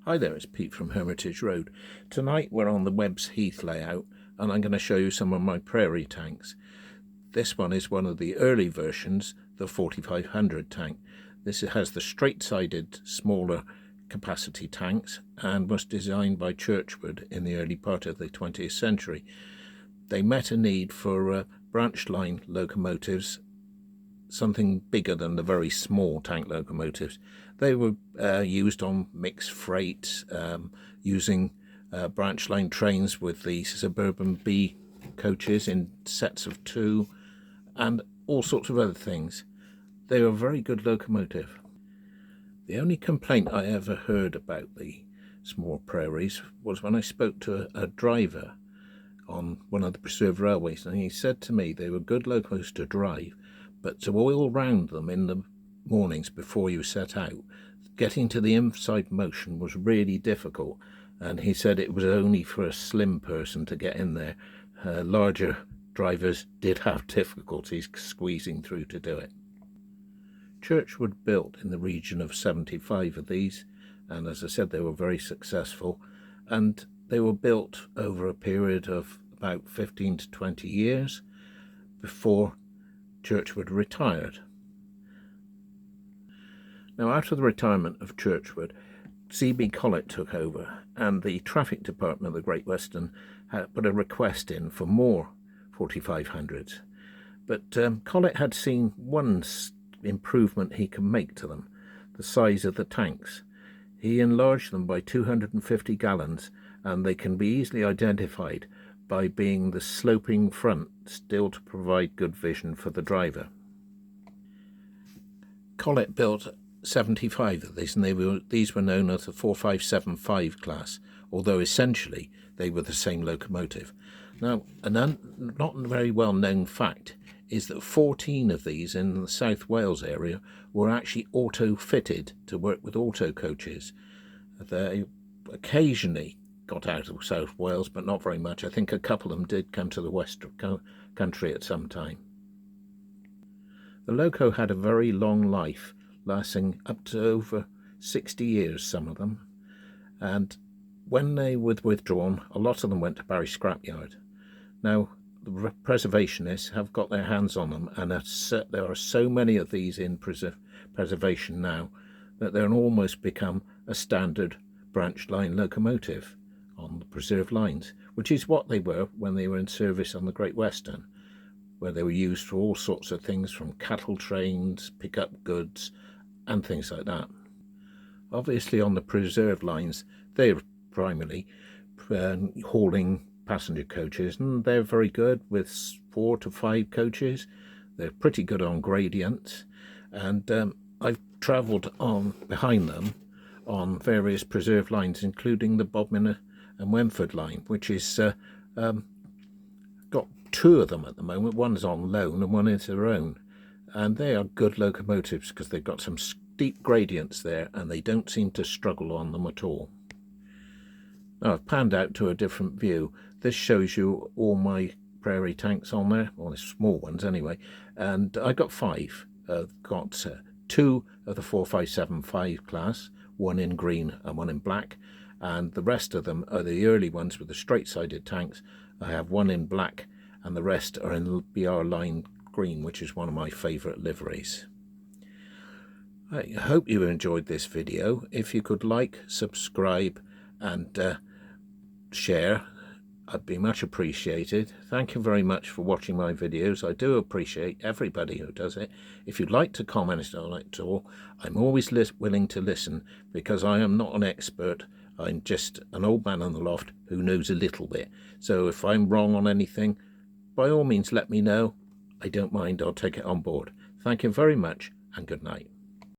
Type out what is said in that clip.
Hi there, it's Pete from Hermitage Road. Tonight we're on the Webbs Heath layout and I'm going to show you some of my prairie tanks. This one is one of the early versions, the 4500 tank. This has the straight-sided smaller capacity tanks and was designed by Churchward in the early part of the 20th century. They met a need for branch line locomotives, something bigger than the very small tank locomotives. They were used on mixed freight, using branch line trains with the suburban B coaches in sets of 2, and all sorts of other things. They were a very good locomotive. The only complaint I ever heard about the small praries was when I spoke to a driver on one of the preserved railways, and he said to me they were good locomotives to drive, but to oil round them in the mornings before you set out, getting to the inside motion was really difficult, and he said it was only for a slim person to get in there. Larger drivers did have difficulties squeezing through to do it. Churchward built in the region of 75 of these, and as I said, they were very successful, and they were built over a period of about 15 to 20 years before Churchward retired. Now, after the retirement of Churchward, C.B. Collett took over, and the traffic department of the Great Western had put a request in for more 4500s. But Collett had seen one improvement he can make to them: the size of the tanks. He enlarged them by 250 gallons, and they can be easily identified by being the sloping front, still to provide good vision for the driver. Collett built 75 of these, and these were known as the 4575 class, although essentially they were the same locomotive. Now, not very well known fact is that 14 of these in the South Wales area were actually auto-fitted to work with auto coaches. They occasionally got out of South Wales, but not very much. I think a couple of them did come to the west country at some time. The loco had a very long life, lasting up to over 60 years, some of them, and when they were withdrawn, a lot of them went to Barry Scrapyard. Now, the preservationists have got their hands on them, and there are so many of these in preservation now that they're almost become a standard branch line locomotive on the preserved lines, which is what they were when they were in service on the Great Western, where they were used for all sorts of things, from cattle trains, pick up goods, and things like that. Obviously, on the preserved lines, they're primarily hauling passenger coaches, and they're very good with 4 to 5 coaches. They're pretty good on gradients, and I've travelled on behind them on various preserved lines, including the Bachmann and Wemford line, which is got 2 of them at the moment. One's on loan and one is their own, and they are good locomotives because they've got some steep gradients there, and they don't seem to struggle on them at all. Now, I've panned out to a different view. This shows you all my prairie tanks on there, or the small ones anyway, and I got 5. I've got 2 of the 4575 class, 1 in green and 1 in black, and the rest of them are the early ones with the straight-sided tanks. I have 1 in black, and the rest are in BR line green, which is one of my favourite liveries. I hope you enjoyed this video. If you could like, subscribe, and share, I'd be much appreciated. Thank you very much for watching my videos. I do appreciate everybody who does it. If you'd like to comment on it at all, I'm always willing to listen, because I am not an expert. I'm just an old man on the loft who knows a little bit. So if I'm wrong on anything, by all means let me know. I don't mind. I'll take it on board. Thank you very much, and good night.